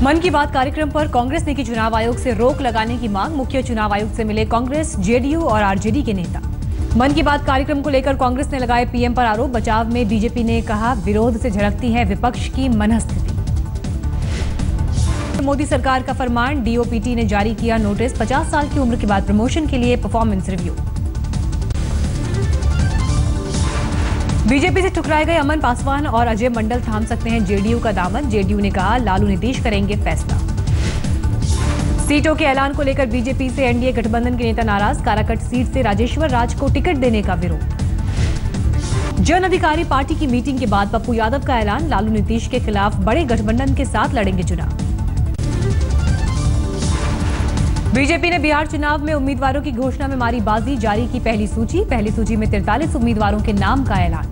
मन की बात कार्यक्रम पर कांग्रेस ने की चुनाव आयोग से रोक लगाने की मांग। मुख्य चुनाव आयुक्त से मिले कांग्रेस, जेडीयू और आरजेडी के नेता। मन की बात कार्यक्रम को लेकर कांग्रेस ने लगाए पीएम पर आरोप। बचाव में बीजेपी ने कहा, विरोध से झलकती है विपक्ष की मनस्थिति। मोदी सरकार का फरमान, डीओपीटी ने जारी किया नोटिस। 50 साल की उम्र के बाद प्रमोशन के लिए परफॉर्मेंस रिव्यू। बीजेपी से टकराए गए अमन पासवान और अजय मंडल थाम सकते हैं जेडीयू का दामन। जेडीयू ने कहा, लालू नीतीश करेंगे फैसला। सीटों के ऐलान को लेकर बीजेपी से एनडीए गठबंधन के नेता नाराज। काराकट सीट से राजेश्वर राज को टिकट देने का विरोध। जन अधिकारी पार्टी की मीटिंग के बाद पप्पू यादव का ऐलान, लालू नीतीश के खिलाफ बड़े गठबंधन के साथ लड़ेंगे चुनाव। बीजेपी ने बिहार चुनाव में उम्मीदवारों की घोषणा में मारी बाजी। जारी की पहली सूची में 43 उम्मीदवारों के नाम का ऐलान।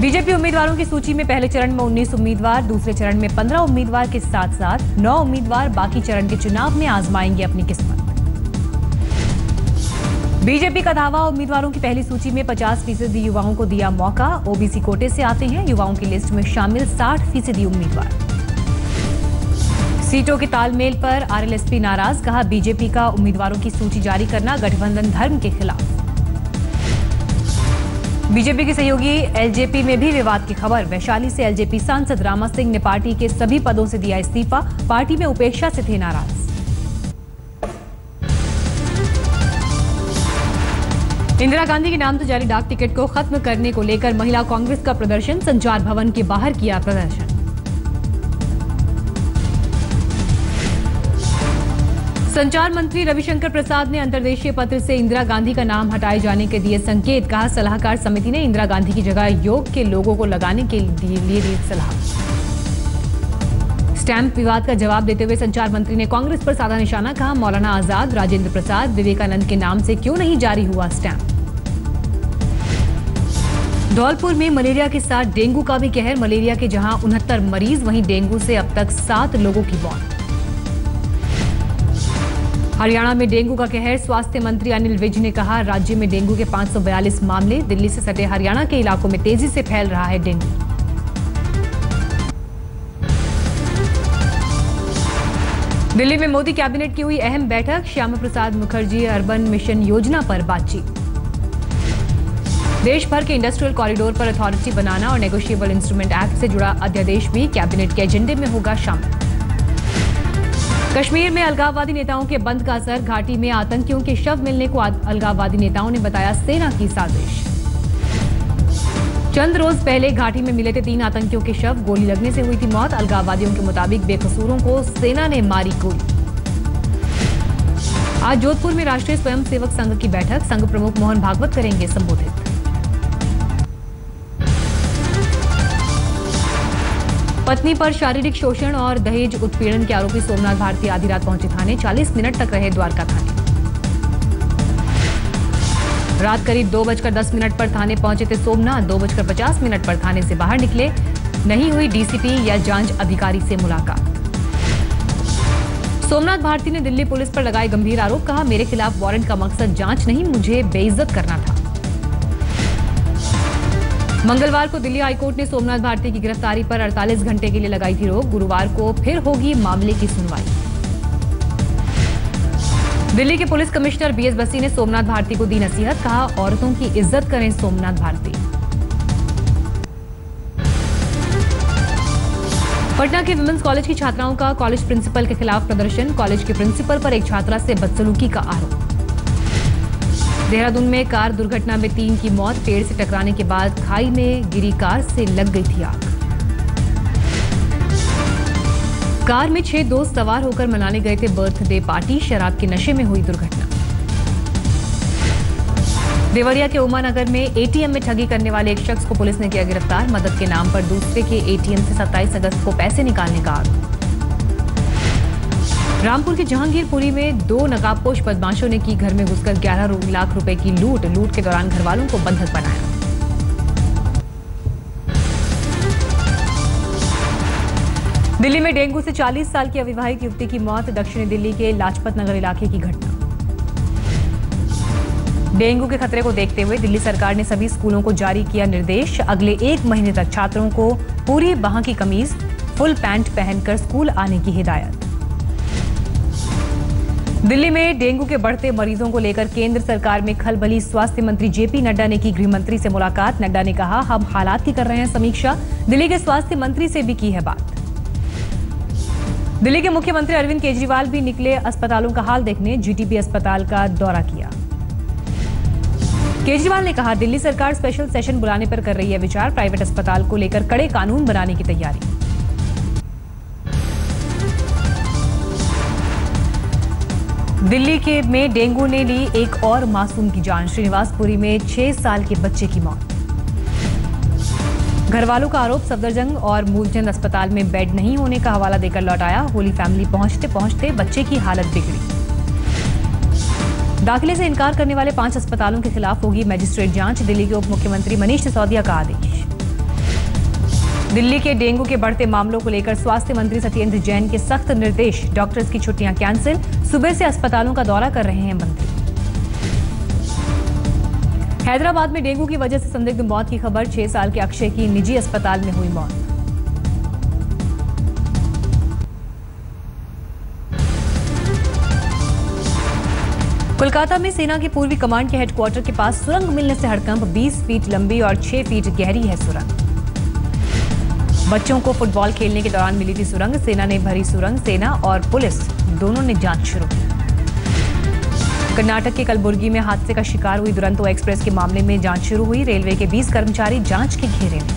बीजेपी उम्मीदवारों की सूची में पहले चरण में 19 उम्मीदवार, दूसरे चरण में 15 उम्मीदवार के साथ साथ 9 उम्मीदवार बाकी चरण के चुनाव में आजमाएंगे अपनी किस्मत। बीजेपी का दावा, उम्मीदवारों की पहली सूची में 50% युवाओं को दिया मौका। ओबीसी कोटे से आते हैं युवाओं की लिस्ट में शामिल 60% उम्मीदवार। सीटों के तालमेल पर आरएलएसपी नाराज। कहा, बीजेपी का उम्मीदवारों की सूची जारी करना गठबंधन धर्म के खिलाफ। बीजेपी के सहयोगी एलजेपी में भी विवाद की खबर। वैशाली से एलजेपी सांसद रामा सिंह ने पार्टी के सभी पदों से दिया इस्तीफा। पार्टी में उपेक्षा से थे नाराज। इंदिरा गांधी के नाम से जारी डाक टिकट को खत्म करने को लेकर महिला कांग्रेस का प्रदर्शन। संचार भवन के बाहर किया प्रदर्शन। संचार मंत्री रविशंकर प्रसाद ने अंतर्देशीय पत्र से इंदिरा गांधी का नाम हटाए जाने के दिए संकेत। कहा, सलाहकार समिति ने इंदिरा गांधी की जगह योग के लोगों को लगाने के लिए दी सलाह। स्टैंप विवाद का जवाब देते हुए संचार मंत्री ने कांग्रेस पर साधा निशाना। कहा, मौलाना आजाद, राजेंद्र प्रसाद, विवेकानंद के नाम से क्यों नहीं जारी हुआ स्टैंप। धौलपुर में मलेरिया के साथ डेंगू का भी कहर। मलेरिया के जहां 69 मरीज, वहीं डेंगू से अब तक 7 लोगों की मौत। हरियाणा में डेंगू का कहर। स्वास्थ्य मंत्री अनिल विज ने कहा, राज्य में डेंगू के 542 मामले। दिल्ली से सटे हरियाणा के इलाकों में तेजी से फैल रहा है डेंगू। दिल्ली में मोदी कैबिनेट की हुई अहम बैठक। श्यामा प्रसाद मुखर्जी अर्बन मिशन योजना पर बातचीत। देश भर के इंडस्ट्रियल कॉरिडोर पर अथॉरिटी बनाना और नेगोशिएबल इंस्ट्रूमेंट एक्ट से जुड़ा अध्यादेश भी कैबिनेट के एजेंडे में होगा शामिल। कश्मीर में अलगाववादी नेताओं के बंद का असर। घाटी में आतंकियों के शव मिलने को अलगाववादी नेताओं ने बताया सेना की साजिश। चंद रोज पहले घाटी में मिले थे 3 आतंकियों के शव। गोली लगने से हुई थी मौत। अलगाववादियों के मुताबिक बेकसूरों को सेना ने मारी गोली। आज जोधपुर में राष्ट्रीय स्वयंसेवक संघ की बैठक। संघ प्रमुख मोहन भागवत करेंगे संबोधित। पत्नी पर शारीरिक शोषण और दहेज उत्पीड़न के आरोपी सोमनाथ भारती आधी रात पहुंचे थाने। 40 मिनट तक रहे द्वारका थाने। रात करीब 2:10 पर थाने पहुंचे थे सोमनाथ। 2:50 पर थाने से बाहर निकले। नहीं हुई डीसीपी या जांच अधिकारी से मुलाकात। सोमनाथ भारती ने दिल्ली पुलिस पर लगाए गंभीर आरोप। कहा, मेरे खिलाफ वारंट का मकसद जांच नहीं, मुझे बेइज्जत करना था। मंगलवार को दिल्ली हाईकोर्ट ने सोमनाथ भारती की गिरफ्तारी पर 48 घंटे के लिए लगाई थी रोक। गुरुवार को फिर होगी मामले की सुनवाई। दिल्ली के पुलिस कमिश्नर बीएस बसी ने सोमनाथ भारती को दी नसीहत। कहा, औरतों की इज्जत करें सोमनाथ भारती। पटना के विमेंस कॉलेज की छात्राओं का कॉलेज प्रिंसिपल के खिलाफ प्रदर्शन। कॉलेज के प्रिंसिपल पर एक छात्रा से बदसलूकी का आरोप। देहरादून में कार दुर्घटना में 3 की मौत। पेड़ से टकराने के बाद खाई में गिरी कार से लग गई थी आग। कार में 6 दोस्त सवार होकर मनाने गए थे बर्थडे पार्टी। शराब के नशे में हुई दुर्घटना। देवरिया के उमानगर में एटीएम में ठगी करने वाले एक शख्स को पुलिस ने किया गिरफ्तार। मदद के नाम पर दूसरे के एटीएम से 27 अगस्त को पैसे निकालने का आरोप। रामपुर के जहांगीरपुरी में 2 नकाबपोश बदमाशों ने की घर में घुसकर 11 लाख रुपए की लूट। लूट के दौरान घरवालों को बंधक बनाया। दिल्ली में डेंगू से 40 साल की अविवाहित युवती की मौत। दक्षिणी दिल्ली के लाजपत नगर इलाके की घटना। डेंगू के खतरे को देखते हुए दिल्ली सरकार ने सभी स्कूलों को जारी किया निर्देश। अगले 1 महीने तक छात्रों को पूरी बाह की कमीज, फुल पैंट पहनकर स्कूल आने की हिदायत। दिल्ली में डेंगू के बढ़ते मरीजों को लेकर केंद्र सरकार में खलबली। स्वास्थ्य मंत्री जेपी नड्डा ने की गृह मंत्री से मुलाकात। नड्डा ने कहा, हम हालात की कर रहे हैं समीक्षा। दिल्ली के स्वास्थ्य मंत्री से भी की है बात। दिल्ली के मुख्यमंत्री अरविंद केजरीवाल भी निकले अस्पतालों का हाल देखने। जीटीबी अस्पताल का दौरा किया। केजरीवाल ने कहा, दिल्ली सरकार स्पेशल सेशन बुलाने पर कर रही है विचार। प्राइवेट अस्पताल को लेकर कड़े कानून बनाने की तैयारी। दिल्ली में डेंगू ने ली एक और मासूम की जान। श्रीनिवासपुरी में 6 साल के बच्चे की मौत। घर वालों का आरोप, सफदरजंग और मूलचंद अस्पताल में बेड नहीं होने का हवाला देकर लौट आया। होली फैमिली पहुंचते पहुंचते बच्चे की हालत बिगड़ी। दाखिले से इनकार करने वाले 5 अस्पतालों के खिलाफ होगी मजिस्ट्रेट जांच। दिल्ली के उप मुख्यमंत्री मनीष सिसोदिया का आदेश। दिल्ली के डेंगू के बढ़ते मामलों को लेकर स्वास्थ्य मंत्री सत्येंद्र जैन के सख्त निर्देश। डॉक्टर्स की छुट्टियां कैंसिल। सुबह से अस्पतालों का दौरा कर रहे हैं मंत्री। हैदराबाद में डेंगू की वजह से संदिग्ध मौत की खबर। 6 साल के अक्षय की निजी अस्पताल में हुई मौत। कोलकाता में सेना की पूर्वी कमांड के हेडक्वार्टर के पास सुरंग मिलने से हड़कंप। 20 फीट लंबी और 6 फीट गहरी है सुरंग। बच्चों को फुटबॉल खेलने के दौरान मिली थी सुरंग। सेना ने भरी सुरंग। सेना और पुलिस दोनों ने जांच शुरू की। कर्नाटक के कलबुर्गी में हादसे का शिकार हुई दुरंतो एक्सप्रेस के मामले में जांच शुरू हुई। रेलवे के 20 कर्मचारी जांच के घेरे में।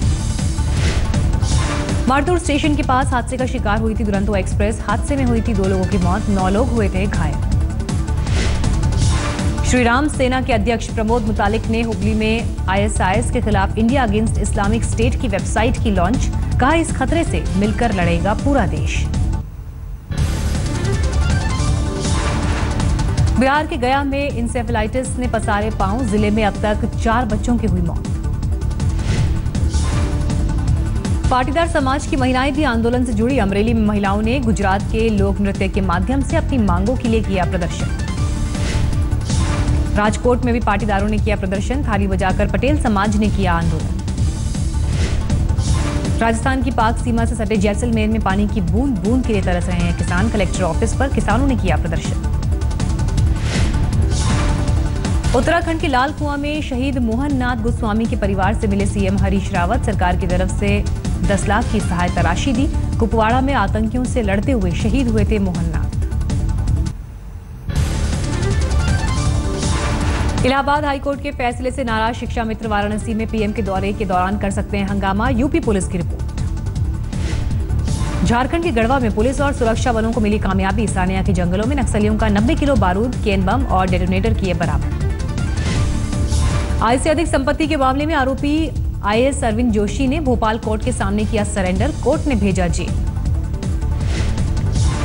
मारतूर स्टेशन के पास हादसे का शिकार हुई थी दुरंतो एक्सप्रेस। हादसे में हुई थी 2 लोगों की मौत, 9 लोग हुए थे घायल। श्रीराम सेना के अध्यक्ष प्रमोद मुतालिक ने हुबली में आईएसआईएस के खिलाफ इंडिया अगेंस्ट इस्लामिक स्टेट की वेबसाइट की लॉन्च। कहा, इस खतरे से मिलकर लड़ेगा पूरा देश। बिहार के गया में इंसेफेलाइटिस ने पसारे पांव। जिले में अब तक 4 बच्चों की हुई मौत। पाटीदार समाज की महिलाएं भी आंदोलन से जुड़ी। अमरेली में महिलाओं ने गुजरात के लोक नृत्य के माध्यम से अपनी मांगों के लिए किया प्रदर्शन। राजकोट में भी पाटीदारों ने किया प्रदर्शन। थाली बजाकर पटेल समाज ने किया आंदोलन। राजस्थान की पाक सीमा से सटे जैसलमेर में पानी की बूंद बूंद के लिए तरस रहे हैं किसान। कलेक्टर ऑफिस पर किसानों ने किया प्रदर्शन। उत्तराखंड के लाल कुआं में शहीद मोहन नाथ गोस्वामी के परिवार से मिले सीएम हरीश रावत। सरकार की तरफ से 10 लाख की सहायता राशि दी। कुपवाड़ा में आतंकियों से लड़ते हुए शहीद हुए थे मोहन नाथ। इलाहाबाद हाईकोर्ट के फैसले से नाराज शिक्षा मित्र वाराणसी में पीएम के दौरे के दौरान कर सकते हैं हंगामा। यूपी पुलिस की रिपोर्ट। झारखंड के गढ़वा में पुलिस और सुरक्षा बलों को मिली कामयाबी। सानिया के जंगलों में नक्सलियों का 90 किलो बारूद, केन बम और डेटोनेटर किए बरामद। आय से अधिक संपत्ति के मामले में आरोपी आईएएस अरविंद जोशी ने भोपाल कोर्ट के सामने किया सरेंडर। कोर्ट ने भेजा जेल।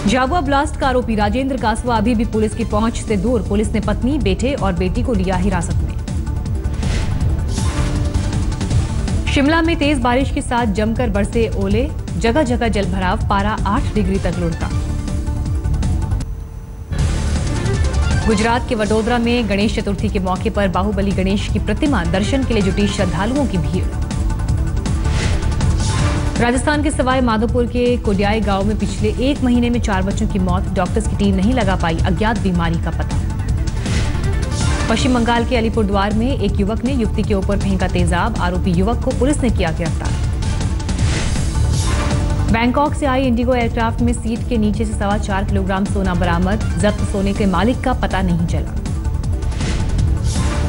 झाबुआ ब्लास्ट का आरोपी राजेंद्र कासवा अभी भी पुलिस की पहुंच से दूर। पुलिस ने पत्नी, बेटे और बेटी को लिया हिरासत में। शिमला में तेज बारिश के साथ जमकर बरसे ओले। जगह जगह जलभराव। पारा 8 डिग्री तक लुढ़का। गुजरात के वडोदरा में गणेश चतुर्थी के मौके पर बाहुबली गणेश की प्रतिमा दर्शन के लिए जुटी श्रद्धालुओं की भीड़। राजस्थान के सवाई माधोपुर के कोडियाई गांव में पिछले 1 महीने में 4 बच्चों की मौत। डॉक्टर्स की टीम नहीं लगा पाई अज्ञात बीमारी का पता। पश्चिम बंगाल के अलीपुरद्वार में एक युवक ने युवती के ऊपर फेंका तेजाब। आरोपी युवक को पुलिस ने किया गिरफ्तार। बैंकॉक से आई इंडिगो एयरक्राफ्ट में सीट के नीचे से 4.25 किलोग्राम सोना बरामद। जब्त सोने के मालिक का पता नहीं चला।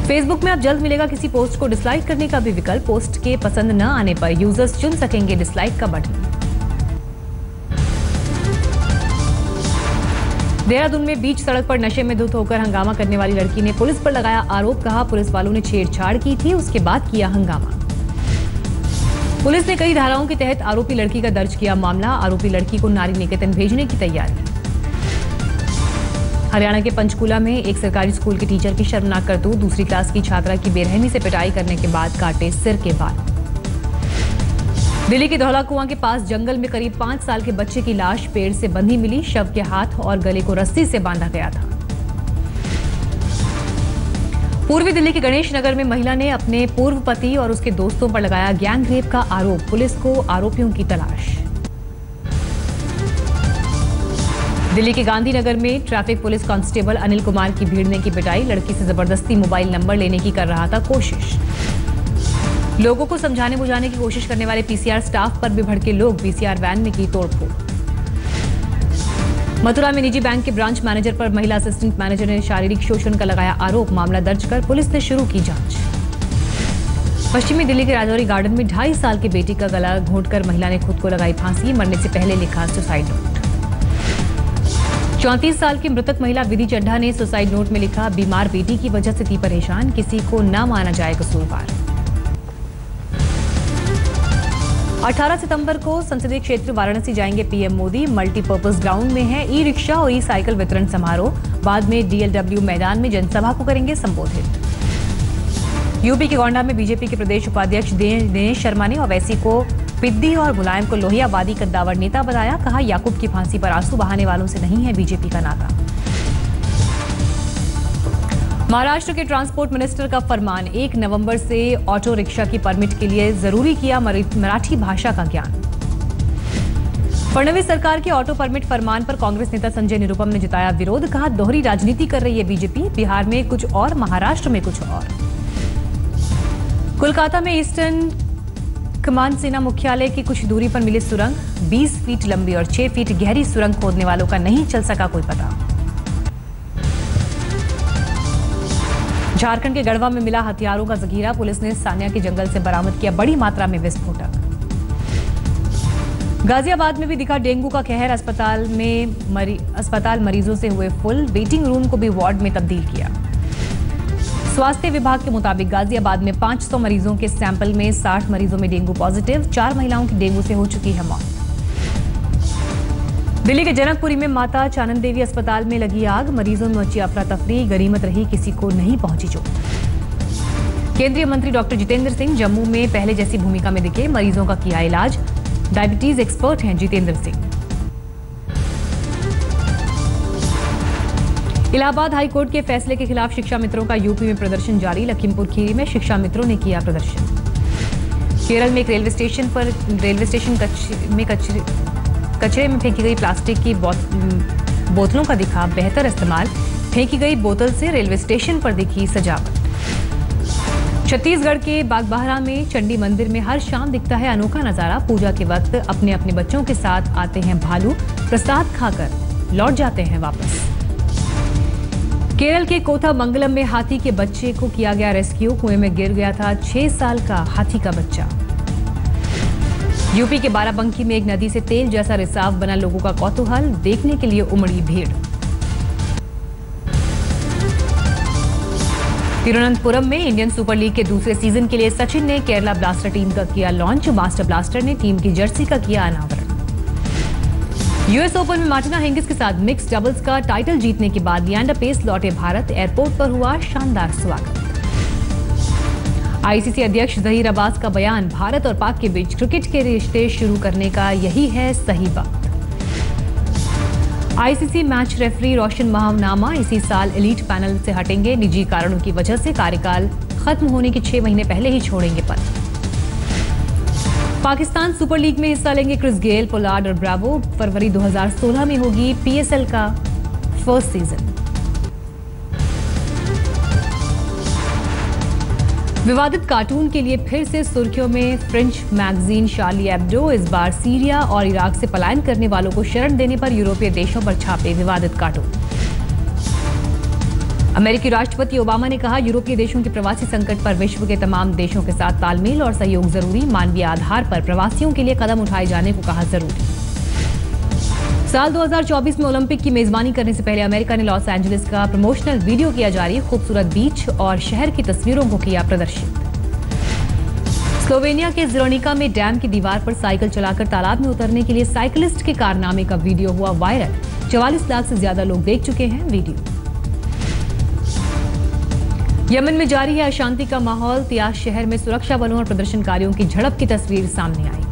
फेसबुक में अब जल्द मिलेगा किसी पोस्ट को डिसलाइक करने का भी विकल्प। पोस्ट के पसंद न आने पर यूजर्स चुन सकेंगे डिसलाइक का बटन। देहरादून में बीच सड़क पर नशे में धुत होकर हंगामा करने वाली लड़की ने पुलिस पर लगाया आरोप। कहा, पुलिस वालों ने छेड़छाड़ की थी, उसके बाद किया हंगामा। पुलिस ने कई धाराओं के तहत आरोपी लड़की का दर्ज किया मामला। आरोपी लड़की को नारी निकेतन भेजने की तैयारी। हरियाणा के पंचकूला में एक सरकारी स्कूल के टीचर की शर्मनाक करतूत। दूसरी क्लास की छात्रा की बेरहमी से पिटाई करने के बाद काटे सिर के बाल। दिल्ली के धौला कुआं के पास जंगल में करीब 5 साल के बच्चे की लाश पेड़ से बंधी मिली। शव के हाथ और गले को रस्सी से बांधा गया था। पूर्वी दिल्ली के गणेश नगर में महिला ने अपने पूर्व पति और उसके दोस्तों पर लगाया गैंग रेप का आरोप। पुलिस को आरोपियों की तलाश। दिल्ली के गांधीनगर में traffic police constable Anil Kumar की भीड़ने की पिटाई। लड़की से जबरदस्ती मोबाइल नंबर लेने की कर रहा था कोशिश। लोगों को समझाने बुझाने की कोशिश करने वाले पीसीआर स्टाफ पर भी भड़के लोग। पीसीआर वैन में की तोड़फोड़। मथुरा में निजी बैंक के ब्रांच मैनेजर पर महिला असिस्टेंट मैनेजर ने शारीरिक शोषण का लगाया आरोप। मामला दर्ज कर पुलिस ने शुरू की जांच। पश्चिमी दिल्ली के राजौरी गार्डन में 2.5 साल की बेटी का गला घोंटकर महिला ने खुद को लगाई फांसी। मरने से पहले लिखा सुसाइड नोट। 34 साल की मृतक महिला विधि चड्ढा ने सुसाइड नोट में लिखा, बीमार बेटी की वजह से थी परेशान, किसी को ना माना जाए कसूरवार। 18 सितंबर को संसदीय क्षेत्र वाराणसी जाएंगे पीएम मोदी। मल्टीपर्पज ग्राउंड में है ई रिक्शा और ई साइकिल वितरण समारोह। बाद में डीएलडब्ल्यू मैदान में जनसभा को करेंगे संबोधित। यूपी के गोंडा में बीजेपी के प्रदेश उपाध्यक्ष दिनेश शर्मा ने ओवैसी को पिद्दी और मुलायम को लोहियावादी कद्दावर नेता बताया। कहा, याकूब की फांसी पर आंसू बहाने वालों से नहीं है बीजेपी का नाता। महाराष्ट्र के ट्रांसपोर्ट मिनिस्टर का फरमान, 1 नवंबर से ऑटो रिक्शा की परमिट के लिए जरूरी किया मराठी भाषा का ज्ञान। फडणवीस सरकार के ऑटो परमिट फरमान पर कांग्रेस नेता संजय निरुपम ने जताया विरोध। कहा, दोहरी राजनीति कर रही है बीजेपी। बिहार में कुछ और, महाराष्ट्र में कुछ और। कोलकाता में ईस्टर्न कमांड सेना मुख्यालय की कुछ दूरी पर मिली सुरंग। 20 फीट लंबी और 6 फीट गहरी सुरंग खोदने वालों का नहीं चल सका कोई पता। झारखंड के गढ़वा में मिला हथियारों का जखीरा। पुलिस ने सानिया के जंगल से बरामद किया बड़ी मात्रा में विस्फोटक। गाजियाबाद में भी दिखा डेंगू का कहर। अस्पताल मरीजों से हुए फुल। वेटिंग रूम को भी वार्ड में तब्दील किया। स्वास्थ्य विभाग के मुताबिक गाजियाबाद में 500 मरीजों के सैंपल में 60 मरीजों में डेंगू पॉजिटिव। 4 महिलाओं की डेंगू से हो चुकी है मौत। दिल्ली के जनकपुरी में माता चानन देवी अस्पताल में लगी आग। मरीजों में मची अफरा तफरी। गनीमत रही किसी को नहीं पहुंची चोट। केंद्रीय मंत्री डॉक्टर जितेंद्र सिंह जम्मू में पहले जैसी भूमिका में दिखे। मरीजों का किया इलाज। डायबिटीज एक्सपर्ट हैं जितेंद्र सिंह। इलाहाबाद हाईकोर्ट के फैसले के खिलाफ शिक्षा मित्रों का यूपी में प्रदर्शन जारी। लखीमपुर खीरी में शिक्षा मित्रों ने किया प्रदर्शन। केरल में एक रेलवे स्टेशन में कचरे में फेंकी गई प्लास्टिक की बोतलों का दिखा बेहतर इस्तेमाल। फेंकी गई बोतल से रेलवे स्टेशन पर दिखी सजावट। छत्तीसगढ़ के बागबाहरा में चंडी मंदिर में हर शाम दिखता है अनोखा नजारा। पूजा के वक्त अपने अपने बच्चों के साथ आते हैं भालू। प्रसाद खाकर लौट जाते हैं वापस। केरल के कोथामंगलम में हाथी के बच्चे को किया गया रेस्क्यू। कुएं में गिर गया था 6 साल का हाथी का बच्चा। यूपी के बाराबंकी में एक नदी से तेल जैसा रिसाव बना। लोगों का कौतूहल देखने के लिए उमड़ी भीड़। तिरुवनंतपुरम में इंडियन सुपर लीग के दूसरे सीजन के लिए सचिन ने केरला ब्लास्टर टीम का किया लॉन्च। मास्टर ब्लास्टर ने टीम की जर्सी का किया अनावरण। यूएस ओपन में मार्टिना हिंगिस के साथ मिक्स डबल्स का टाइटल जीतने के बाद लिएंडर पेस लौटे भारत। एयरपोर्ट पर हुआ शानदार स्वागत। आईसीसी अध्यक्ष जहीर अब्बास का बयान, भारत और पाक के बीच क्रिकेट के रिश्ते शुरू करने का यही है सही वक्त। आईसीसी मैच रेफरी रोशन महानामा इसी साल एलीट पैनल से हटेंगे। निजी कारणों की वजह से कार्यकाल खत्म होने के 6 महीने पहले ही छोड़ेंगे पद। पाकिस्तान सुपर लीग में हिस्सा लेंगे क्रिस गेल, पोलार्ड और ब्रावो। फरवरी 2016 में होगी पीएसएल का फर्स्ट सीजन। विवादित कार्टून के लिए फिर से सुर्खियों में फ्रेंच मैगजीन शार्ली एब्डो। इस बार सीरिया और इराक से पलायन करने वालों को शरण देने पर यूरोपीय देशों पर छापे विवादित कार्टून। अमेरिकी राष्ट्रपति ओबामा ने कहा, यूरोपीय देशों के प्रवासी संकट पर विश्व के तमाम देशों के साथ तालमेल और सहयोग जरूरी। मानवीय आधार पर प्रवासियों के लिए कदम उठाए जाने को कहा जरूरी। साल 2024 में ओलंपिक की मेजबानी करने से पहले अमेरिका ने लॉस एंजलिस का प्रमोशनल वीडियो किया जारी। खूबसूरत बीच और शहर की तस्वीरों को किया प्रदर्शित। स्लोवेनिया के ज़रोनिका में डैम की दीवार पर साइकिल चलाकर तालाब में उतरने के लिए साइकिलिस्ट के कारनामे का वीडियो हुआ वायरल। 44 लाख से ज्यादा लोग देख चुके हैं वीडियो। यमन में जारी है अशांति का माहौल। तियाज शहर में सुरक्षा बलों और प्रदर्शनकारियों की झड़प की तस्वीर सामने आई।